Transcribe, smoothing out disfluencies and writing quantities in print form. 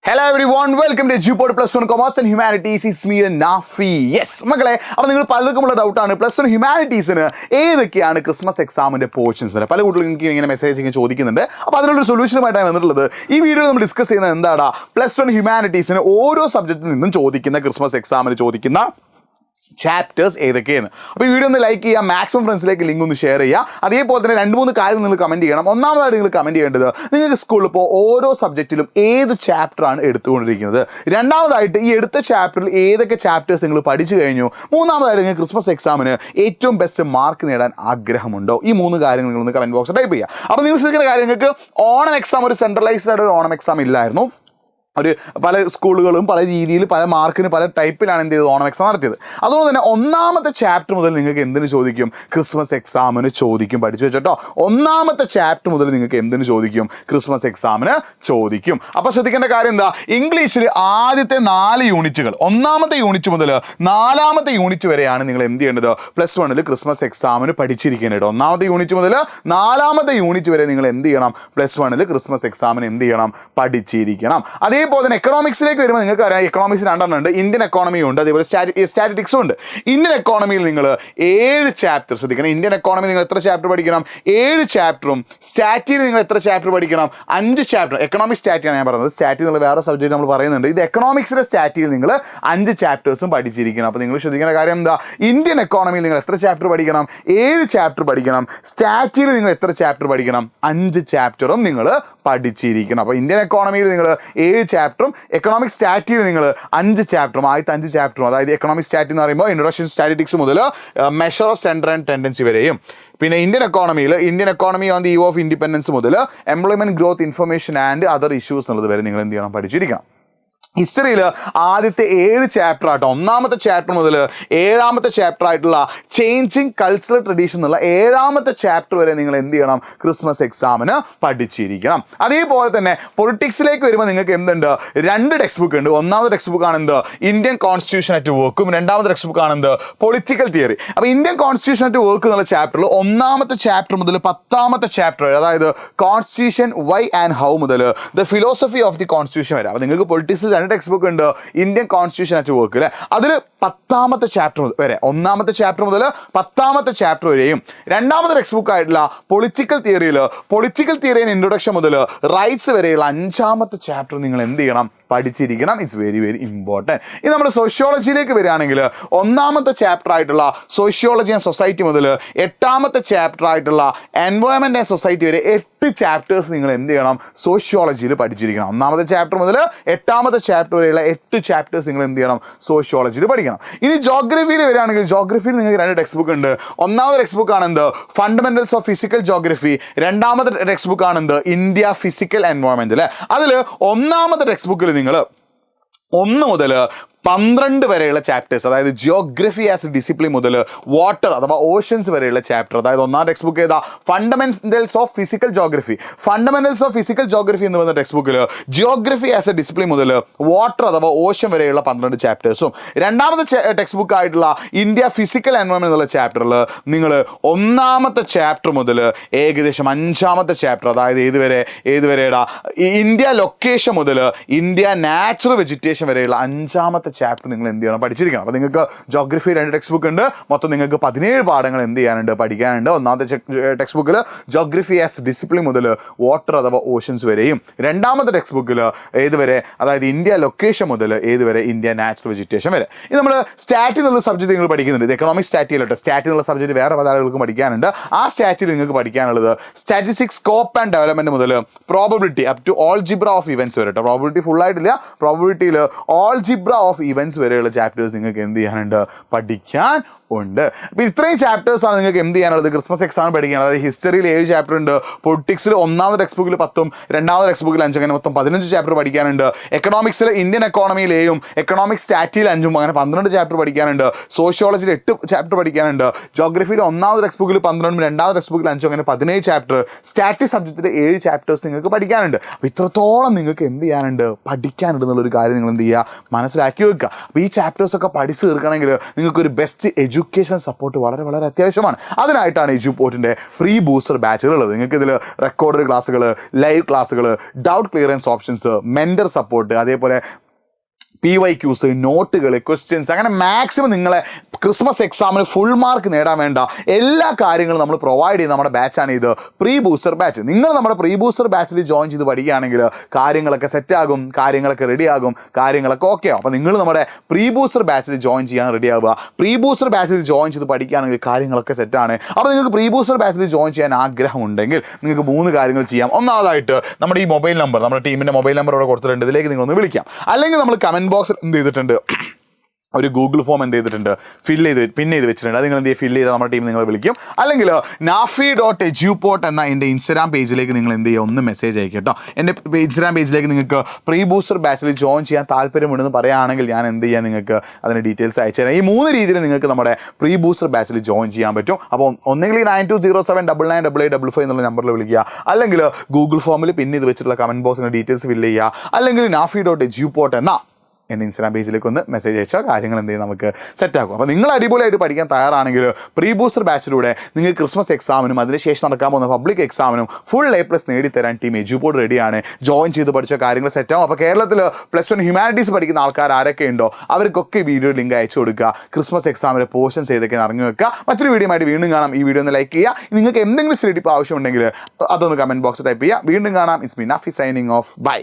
Hello everyone, welcome to Jupiter Plus One Commerce and Humanities. It's me, Nafi. Yes, മക്കളെ, അപ്പോൾ നിങ്ങൾ പലർക്കുമുള്ള ഡൗട്ടാണ് plus one ഹ്യൂമാനിറ്റീസിന് ഏതൊക്കെയാണ് Christmas എക്സാമിൻ്റെ portions. പല കുട്ടികളും എനിക്ക് ഇങ്ങനെ മെസ്സേജ് ചോദിക്കുന്നുണ്ട്. അപ്പോൾ അതിനുള്ള സൊല്യൂഷനുമായിട്ടാണ് വന്നിട്ടുള്ളത്. ഈ വീഡിയോയിൽ നമ്മൾ ഡിസ്കസ് ചെയ്യുന്നത് എന്താണ്, പ്ലസ് വൺ ഹ്യൂമാനിറ്റീസിന് ഓരോ സബ്ജക്റ്റിൽ നിന്നും ചോദിക്കുന്ന ക്രിസ്മസ് എക്സാമിന് ചോദിക്കുന്ന ചാപ്റ്റേഴ്സ് ഏതൊക്കെയാണ്. അപ്പോൾ ഈ വീഡിയോ ഒന്ന് ലൈക്ക് ചെയ്യുക, മാക്സിമം ഫ്രണ്ട്സിലേക്ക് ലിങ്ക് ഒന്ന് ഷെയർ ചെയ്യുക. അതേപോലെ തന്നെ 2-3 കാര്യം നിങ്ങൾ കമൻറ്റ് ചെയ്യണം. ഒന്നാമതായിട്ട് നിങ്ങൾ കമൻറ്റ് ചെയ്യേണ്ടത് നിങ്ങൾക്ക് സ്കൂളിൽ ഇപ്പോൾ ഓരോ സബ്ജക്റ്റിലും ഏത് ചാപ്റ്ററാണ് എടുത്തുകൊണ്ടിരിക്കുന്നത്. രണ്ടാമതായിട്ട് ഈ എടുത്ത ചാപ്റ്ററിൽ ഏതൊക്കെ ചാപ്റ്റേഴ്സ് നിങ്ങൾ പഠിച്ചു കഴിഞ്ഞു. മൂന്നാമതായിട്ട് നിങ്ങൾക്ക് ക്രിസ്മസ് എക്സാമിന് ഏറ്റവും ബെസ്റ്റ് മാർക്ക് നേടാൻ ആഗ്രഹമുണ്ടോ. ഈ 3 കാര്യങ്ങൾ നിങ്ങളൊന്ന് കമൻറ്റ് ബോക്സിൽ ടൈപ്പ് ചെയ്യുക. അപ്പോൾ നിങ്ങൾ ശ്രദ്ധിക്കുന്ന കാര്യം, നിങ്ങൾക്ക് ഓണം എക്സാം ഒരു സെൻട്രലൈസ്ഡ് ആയിട്ട് ഒരു ഓണം എക്സാം ഇല്ലായിരുന്നു. ഒരു പല സ്കൂളുകളും പല രീതിയിൽ പല മാർക്കിന് പല ടൈപ്പിലാണ് എന്ത് ചെയ്തത്, ഓണം എക്സാം നടത്തിയത്. അതുകൊണ്ട് തന്നെ ഒന്നാമത്തെ ചാപ്റ്റർ മുതൽ നിങ്ങൾക്ക് എന്തിനു ചോദിക്കും, ക്രിസ്മസ് എക്സാമിന് ചോദിക്കും. പഠിച്ചു വെച്ചോ, ഒന്നാമത്തെ ചാപ്റ്റർ മുതൽ നിങ്ങൾക്ക് എന്തിനു ചോദിക്കും, ക്രിസ്മസ് എക്സാമിന് ചോദിക്കും. അപ്പോൾ ശ്രദ്ധിക്കേണ്ട കാര്യം എന്താ, ഇംഗ്ലീഷിൽ ആദ്യത്തെ 4 യൂണിറ്റുകൾ, ഒന്നാമത്തെ യൂണിറ്റ് മുതൽ 4ാമത്തെ യൂണിറ്റ് വരെയാണ് നിങ്ങൾ എന്ത് ചെയ്യേണ്ടത്, പ്ലസ് വണ്ണിൽ ക്രിസ്മസ് എക്സാമിന് പഠിച്ചിരിക്കേണ്ടത്. ഒന്നാമത്തെ യൂണിറ്റ് മുതൽ 4ാമത്തെ യൂണിറ്റ് വരെ നിങ്ങൾ എന്ത് ചെയ്യണം, പ്ലസ് വണ്ണിൽ ക്രിസ്മസ് എക്സാമിന് എന്ത് ചെയ്യണം, പഠിച്ചിരിക്കണം. അതേപോലെ തന്നെ എക്കണോമിക്സിലേക്ക് വരുമ്പോൾ നിങ്ങൾക്ക് അറിയാം, എക്കണോമിക്സ് 2 ഉണ്ട്. ഇന്ത്യൻ എക്കോണമിയും ഉണ്ട്, അതേപോലെ സ്റ്റാറ്റിസ്റ്റിക്സും ഉണ്ട്. ഇന്ത്യൻ എക്കോണമിയിൽ നിങ്ങൾ 7 ചാപ്റ്റർ ശ്രദ്ധിക്കണം. ഇന്ത്യൻ എക്കോണമി നിങ്ങൾ എത്ര ചാപ്റ്റർ പഠിക്കണം, 7 ചാപ്റ്ററും. സ്റ്റാറ്റിൽ നിങ്ങൾ എത്ര ചാപ്റ്റർ പഠിക്കണം, 5 ചാപ്റ്റർ. എക്കണോമിക്സ് സ്റ്റാറ്റിയാണ് ഞാൻ പറയുന്നത്, സ്റ്റാറ്റിൽ നിങ്ങൾ വേറെ സബ്ജക്റ്റ് നമ്മൾ പറയുന്നുണ്ട്. ഇത് എക്കണോമിക്സിലെ സ്റ്റാറ്റിൽ നിങ്ങൾ 5 ചാപ്റ്റേഴ്സും പഠിച്ചിരിക്കണം. അപ്പോൾ നിങ്ങൾ ശ്രദ്ധിക്കുന്ന കാര്യം എന്താ, ഇന്ത്യൻ എക്കോണമിയിൽ നിങ്ങൾ എത്ര ചാപ്റ്റർ പഠിക്കണം, 7 ചാപ്റ്റർ പഠിക്കണം. സ്റ്റാറ്റിൽ നിങ്ങൾ എത്ര ചാപ്റ്റർ പഠിക്കണം, 5 ചാപ്റ്ററും നിങ്ങൾ പഠിച്ചിരിക്കണം. അപ്പോൾ ഇന്ത്യൻ എക്കോണമിയിൽ നിങ്ങൾ 7 ചാപ്റ്ററും എക്കണോമിക് സ്റ്റാറ്റിൽ നിങ്ങൾ 5 ചാപ്റ്ററും, ആദ്യത്തെ 5 ചാപ്റ്ററും, അതായത് എക്കണോമിക് സ്റ്റാറ്റി എന്ന് പറയുമ്പോൾ ഇൻട്രൊഡക്ഷൻ സ്റ്റാറ്റിസ്റ്റിക്സ് മുതൽ measure of central and tendency വരെയും, പിന്നെ Indian economy on the eve of independence മുതൽ employment growth information and other issues എന്നുള്ളത് വരെ നിങ്ങൾ എന്ത് ചെയ്യണം, പഠിച്ചിരിക്കണം. ഹിസ്റ്ററിയിൽ ആദ്യത്തെ 7 ചാപ്റ്റർ ആട്ടോ, ഒന്നാമത്തെ ചാപ്റ്റർ മുതൽ 7ാമത്തെ ചാപ്റ്റർ ആയിട്ടുള്ള ചേഞ്ചിങ് കൾച്ചറൽ ട്രഡീഷൻ എന്നുള്ള 7ാമത്തെ ചാപ്റ്റർ വരെ നിങ്ങൾ എന്ത് ചെയ്യണം, ക്രിസ്മസ് എക്സാമിന് പഠിച്ചിരിക്കണം. അതേപോലെ തന്നെ പൊളിറ്റിക്സിലേക്ക് വരുമ്പോൾ നിങ്ങൾക്ക് എന്തുണ്ട്, 2 ടെക്സ്റ്റ് ബുക്ക് ഉണ്ട്. ഒന്നാമത്തെ ടെക്സ്റ്റ് ബുക്ക് ആണെന്ത്, ഇന്ത്യൻ കോൺസ്റ്റിറ്റ്യൂഷൻ അറ്റ് വർക്കും. രണ്ടാമത്തെ ടെക്സ്റ്റ് ബുക്ക് ആണെന്ത്, പൊളിറ്റിക്കൽ തിയറി. അപ്പോൾ ഇന്ത്യൻ കോൺസ്റ്റിറ്റ്യൂഷൻ അറ്റ് വർക്ക് എന്നുള്ള ചാപ്റ്ററിൽ 1ാമത്തെ ചാപ്റ്റർ മുതൽ 10ാമത്തെ ചാപ്റ്റർ വരെ, അതായത് കോൺസ്റ്റിറ്റ്യൂഷൻ വൈ ആൻഡ് ഹൗ മുതൽ the philosophy of the constitution വരെ. അപ്പോൾ നിങ്ങൾക്ക് പൊളിറ്റിക്സിൽ 2 ടെക്സ്റ്റ് ബുക്ക് ഉണ്ട്, ഇന്ത്യൻ കോൺസ്റ്റിറ്റ്യൂഷൻ അറ്റ് വർക്ക് അല്ലേ, അതിൽ 10ാമത്തെ ചാപ്റ്റർ വരെ, 1ാമത്തെ ചാപ്റ്റർ മുതൽ 10ാമത്തെ ചാപ്റ്റർ വരെയും. രണ്ടാമത്തെ ടെക്സ്റ്റ് ബുക്ക് ആയിട്ടുള്ള പൊളിറ്റിക്കൽ തിയറി ഇൻട്രൊഡക്ഷൻ മുതൽ റൈറ്റ്സ് വരെയുള്ള 5ാമത്തെ ചാപ്റ്റർ നിങ്ങൾ എന്ത് ചെയ്യണം, പഠിച്ചിരിക്കണം. It's very very important. ഇനി നമ്മൾ സോഷ്യോളജിയിലേക്ക് വരികയാണെങ്കിൽ 1ാമത്തെ ചാപ്റ്റർ ആയിട്ടുള്ള സോഷ്യോളജി ആൻഡ് സൊസൈറ്റി മുതൽ 8ാമത്തെ ചാപ്റ്റർ ആയിട്ടുള്ള എൻവയോൺമെൻറ്റ് ആൻഡ് സൊസൈറ്റി വരെ 8 ചാപ്റ്റേഴ്സ് നിങ്ങൾ എന്ത് ചെയ്യണം, സോഷ്യോളജിയിൽ പഠിച്ചിരിക്കണം. 1ാമത്തെ ചാപ്റ്റർ മുതൽ 8ാമത്തെ ചാപ്റ്റർ വരെയുള്ള 8 ചാപ്റ്റേഴ്സ് നിങ്ങൾ എന്ത് ചെയ്യണം, സോഷ്യോളജിയിൽ പഠിക്കണം. ഇനി ജോഗ്രഫിയിൽ വരികയാണെങ്കിൽ ജോഗ്രഫിയിൽ നിങ്ങൾക്ക് 2 ടെക്സ്റ്റ് ബുക്ക് ഉണ്ട്. ഒന്നാമത്തെ ടെക്സ്റ്റ് ബുക്ക് ആണെന്ത്, ഫണ്ടമെന്റൽസ് ഓഫ് ഫിസിക്കൽ ജോഗ്രഫി. രണ്ടാമത്തെ ടെക്സ്റ്റ് ബുക്ക് ആണെന്ത്, ഇന്ത്യ ഫിസിക്കൽ എൻവയോൺമെന്റ് അല്ലേ. അതിൽ 1ാമത്തെ ടെക്സ്റ്റ് ബുക്കിൽ നിങ്ങൾ 1 മുതൽ 12 വരെയുള്ള ചാപ്റ്റേഴ്സ്, അതായത് ജിയോഗ്രഫി ആസ് എ ഡിസിപ്ലിൻ മുതൽ വാട്ടർ അഥവാ ഓഷ്യൻസ് വരെയുള്ള ചാപ്റ്റർ, അതായത് 1ാം ടെക്സ്റ്റ് ബുക്ക് ഏതാ, ഫണ്ടമെന്റൽസ് ഓഫ് ഫിസിക്കൽ ജോഗ്രഫി എന്ന് പറയുന്ന ടെക്സ്റ്റ് ബുക്കിൽ ജിയോഗ്രഫി ആസ് എ ഡിസിപ്ലിൻ മുതൽ വാട്ടർ അഥവാ ഓഷ്യൻ വരെയുള്ള 12 ചാപ്റ്റേഴ്സും. രണ്ടാമത്തെ ടെക്സ്റ്റ് ബുക്ക് ആയിട്ടുള്ള ഇന്ത്യ ഫിസിക്കൽ എൻവയോൺമെന്റ് എന്നുള്ള ചാപ്റ്ററിൽ നിങ്ങൾ 1ാമത്തെ ചാപ്റ്റർ മുതൽ ഏകദേശം 5ാമത്തെ ചാപ്റ്റർ, അതായത് ഏതുവരെയുടെ ഇന്ത്യ ലൊക്കേഷൻ മുതൽ ഇന്ത്യ നാച്ചുറൽ വെജിറ്റേഷൻ വരെയുള്ള 5ാമത്തെ ചാപ്റ്റർ നിങ്ങൾ എന്ത് ചെയ്യണം, പഠിച്ചിരിക്കണം. അപ്പോൾ നിങ്ങൾക്ക് ജോഗ്രഫി 2 ടെക്സ്റ്റ് ബുക്ക് ഉണ്ട്. മൊത്തം നിങ്ങൾക്ക് 17 പാഠങ്ങൾ എന്ത് ചെയ്യാനുണ്ട്, പഠിക്കാനുണ്ട്. ഒന്നാമത്തെ ടെക്സ്റ്റ് ബുക്കിൽ ജോഗ്രഫി ആസ് ഡിസിപ്ലിൻ മുതൽ വാട്ടർ അഥവാ ഓഷ്യൻസ് വരെയും, രണ്ടാമത്തെ ടെക്സ്റ്റ് ബുക്കിൽ ഏതുവരെ, അതായത് ഇന്ത്യ ലൊക്കേഷൻ മുതൽ ഏതുവരെ ഇന്ത്യ നാച്ചുറൽ വെജിറ്റേഷൻ വരെ. ഇത് നമ്മൾ സ്റ്റാറ്റിൽ എന്നുള്ള സബ്ജക്റ്റ് നിങ്ങൾ പഠിക്കുന്നുണ്ട്. ഇത് എക്കണോമിക് സ്റ്റാറ്റിയിലോട്ട് സ്റ്റാറ്റിൽ എന്നുള്ള സബ്ജക്റ്റ് വേറെ പല ആളുകൾക്ക് പഠിക്കാനുണ്ട്. ആ സ്റ്റാറ്റിൽ നിങ്ങൾക്ക് പഠിക്കാനുള്ളത് സ്റ്റാറ്റിസ്റ്റിക്സ് സ്കോപ്പ് ആൻഡ് ഡെവലപ്മെന്റ് മുതൽ probability up to algebra of events വരെ. പ്രോബബിലിറ്റി ഫുൾ ആയിട്ടില്ല, പ്രോബബിലിറ്റിയിൽ ഓൾജിബ്ര ഓഫ് ഇവന്റ്സ് വരെയുള്ള ചാപ്റ്റേഴ്സ് നിങ്ങൾക്ക് എന്ത് ചെയ്യാനുണ്ട്, പഠിക്കാൻ ഉണ്ട്. അപ്പോൾ ഇത്രയും ചാപ്റ്റേഴ്സാണ് നിങ്ങൾക്ക് എന്ത് ചെയ്യാനുള്ളത്, ക്രിസ്മസ് എക്സാം പഠിക്കാൻ. അതായത് ഹിസ്റ്ററിയിൽ 7 ചാപ്റ്റർ ഉണ്ട്, പൊളിറ്റിക്സിൽ 1ാമത്തെ ടെക്സ്റ്റ് ബുക്കിൽ 10ഉം 2ാമത്തെ ടെക്സ്റ്റ് ബുക്കിൽ 5, അങ്ങനെ മൊത്തം 15 ചാപ്റ്റർ പഠിക്കാനുണ്ട്. എക്കണോമിക്സിൽ ഇന്ത്യൻ എക്കോണമിയിൽ 7ഉം എക്കണോമിക് സ്റ്റാറ്റിയിൽ 5ഉം, അങ്ങനെ 12 ചാപ്റ്റർ പഠിക്കാനുണ്ട്. സോഷ്യോളജിയിൽ 8 ചാപ്റ്റർ പഠിക്കാനുണ്ട്. ജോഗ്രഫിയിൽ 1ാമത്തെ ടെക്സ്റ്റ് ബുക്കിൽ 12ഉം 2ാമത്തെ ടെക്സ്റ്റ് ബുക്കിൽ 5ഉം, അങ്ങനെ 17 ചാപ്റ്റർ. സ്റ്റാറ്റിക് സബ്ജക്റ്റിൽ 7 ചാപ്റ്റേഴ്സ് നിങ്ങൾക്ക് പഠിക്കാനുണ്ട്. അപ്പോൾ ഇത്രത്തോളം നിങ്ങൾക്ക് എന്ത് ചെയ്യാനുണ്ട്, പഠിക്കാനുണ്ട് എന്നുള്ളൊരു കാര്യം നിങ്ങൾ എന്ത് ചെയ്യുക, മനസ്സിലാക്കി വെക്കുക. അപ്പോൾ ഈ ചാപ്റ്റേഴ്സൊക്കെ പഠിച്ച് തീർക്കണമെങ്കിൽ നിങ്ങൾക്കൊരു ബെസ്റ്റ് എഡ്യൂക്കേഷൻ സപ്പോർട്ട് വളരെ വളരെ അത്യാവശ്യമാണ്. അതിനായിട്ടാണ് എഡ്യൂപോർട്ടിൻ്റെ പ്രീ ബൂസ്റ്റർ ബാച്ചുകളുള്ളത്. നിങ്ങൾക്ക് ഇതിൽ റെക്കോർഡഡ് ക്ലാസ്സുകൾ, ലൈവ് ക്ലാസ്സുകൾ, doubt clearance options, mentor support, അതേപോലെ PYQs, നോട്ടുകൾ, ക്വസ്റ്റ്യൻസ്, അങ്ങനെ മാക്സിമം നിങ്ങളെ ക്രിസ്മസ് എക്സാമിന് ഫുൾ മാർക്ക് നേടാൻ വേണ്ട എല്ലാ കാര്യങ്ങളും നമ്മൾ പ്രൊവൈഡ് ചെയ്യുന്ന നമ്മുടെ ബാച്ചാണ് ഇത് പ്രീ ബൂസ്റ്റർ ബാച്ച്. നിങ്ങൾ നമ്മുടെ പ്രീ ബൂസ്റ്റർ ബാച്ചിൽ ജോയിൻ ചെയ്ത് പഠിക്കുകയാണെങ്കിൽ കാര്യങ്ങളൊക്കെ സെറ്റാകും, കാര്യങ്ങളൊക്കെ റെഡിയാകും, കാര്യങ്ങളൊക്കെ ഓക്കെ ആവും. അപ്പോൾ നിങ്ങൾ നമ്മുടെ പ്രീ ബൂസ്റ്റർ ബാച്ചിൽ ജോയിൻ ചെയ്യാൻ റെഡി ആവുക. പ്രീ ബൂസ്റ്റർ ബാച്ചിൽ ജോയിൻ ചെയ്ത് പഠിക്കുകയാണെങ്കിൽ കാര്യങ്ങളൊക്കെ സെറ്റാണ്. അപ്പോൾ നിങ്ങൾക്ക് പ്രീ ബൂസ്റ്റർ ബാച്ചിൽ ജോയിൻ ചെയ്യാൻ ആഗ്രഹമുണ്ടെങ്കിൽ നിങ്ങൾക്ക് 3 കാര്യങ്ങൾ ചെയ്യാം. ഒന്നാമതായിട്ട് നമ്മുടെ ഈ മൊബൈൽ നമ്പർ, നമ്മുടെ ടീമിൻ്റെ മൊബൈൽ നമ്പർ ഇവിടെ കൊടുത്തിട്ടുണ്ട്, ഇതിലേക്ക് നിങ്ങളൊന്ന് വിളിക്കാം. അല്ലെങ്കിൽ നമ്മൾ കമൻറ്റ് ബോക്സിൽ എന്ത് ചെയ്തിട്ടുണ്ട്, ഒരു ഗൂഗിൾ ഫോം എന്ത് ചെയ്തിട്ടുണ്ട്, പിൻ ചെയ്ത് വെച്ചിട്ടുണ്ട്. അത് നിങ്ങൾ എന്ത് ചെയ്യുക, ഫില്ല് ചെയ്താൽ നമ്മുടെ ടീം നിങ്ങൾ വിളിക്കും. അല്ലെങ്കിൽ nafi.eduport എന്ന എൻ്റെ ഇൻസ്റ്റാഗ്രാം പേജിലേക്ക് നിങ്ങൾ എന്ത് ചെയ്യുക, ഒന്ന് മെസ്സേജ് അയക്കുക കേട്ടോ. എൻ്റെ ഇൻസ്റ്റാഗ്രാം പേജിലേക്ക് നിങ്ങൾക്ക് പ്രീ ബൂസ്റ്റർ ബാച്ചിൽ ജോയിൻ ചെയ്യാൻ താല്പര്യമുണ്ടെന്ന് പറയുകയാണെങ്കിൽ ഞാൻ എന്ത് ചെയ്യാൻ നിങ്ങൾക്ക് അതിൻ്റെ ഡീറ്റെയിൽസ് അയച്ചു തരാം. ഈ 3 രീതിയിൽ നിങ്ങൾക്ക് നമ്മുടെ പ്രീ ബൂസ്റ്റർ ബാച്ചിൽ ജോയിൻ ചെയ്യാൻ പറ്റും. അപ്പോൾ ഒന്നെങ്കിൽ 9207998855 എന്നുള്ള നമ്പറിൽ വിളിക്കുക, അല്ലെങ്കിൽ ഗൂഗിൾ ഫോമിൽ പിൻ ചെയ്ത് വെച്ചിട്ടുള്ള കമൻറ്റ് ബോക്സിൻ്റെ ഡീറ്റെയിൽസ് ഫില്ല് ചെയ്യുക, അല്ലെങ്കിൽ nafi.eduport എന്ന എൻ്റെ ഇൻസ്റ്റാഗ്രാം പേജിലേക്ക് ഒന്ന് മെസ്സേജ് അയച്ചാൽ കാര്യങ്ങൾ എന്ത് ചെയ്യും, നമുക്ക് സെറ്റാക്കും. അപ്പോൾ നിങ്ങൾ അടിപൊളിയായിട്ട് പഠിക്കാൻ തയ്യാറാണെങ്കിൽ പ്രീ ബൂസ്റ്റർ ബാച്ചിലൂടെ നിങ്ങൾക്ക് ക്രിസ്മസ് എക്സാമിനും അതിനുശേഷം നടക്കാൻ പോകുന്ന public എക്സാമിനും full A+ നേടിത്തരാൻ team Eduport റെഡിയാണ്. ജോയിൻ ചെയ്ത് പഠിച്ച കാര്യങ്ങൾ സെറ്റാവും. അപ്പോൾ കേരളത്തിൽ +1 ഹ്യൂമാനിറ്റീസ് പഠിക്കുന്ന ആൾക്കാർ ആരൊക്കെ ഉണ്ടോ അവർക്കൊക്കെ വീഡിയോ ലിങ്ക് അയച്ചു കൊടുക്കുക. ക്രിസ്മസ് എക്സാമിലെ പോർഷൻസ് ഏതൊക്കെ അറിഞ്ഞു വെക്കുക. മറ്റൊരു വീഡിയോ ആയിട്ട് വീണ്ടും കാണാം. ഈ വീഡിയോ ഒന്ന് ലൈക്ക് ചെയ്യുക. നിങ്ങൾക്ക് എന്തെങ്കിലും സ്റ്റഡി ടിപ്പ് ആവശ്യമുണ്ടെങ്കിൽ അതൊന്ന് കമൻറ്റ് ബോക്സിൽ ടൈപ്പ് ചെയ്യുക. വീണ്ടും കാണാം. It's me Nafi signing off. By.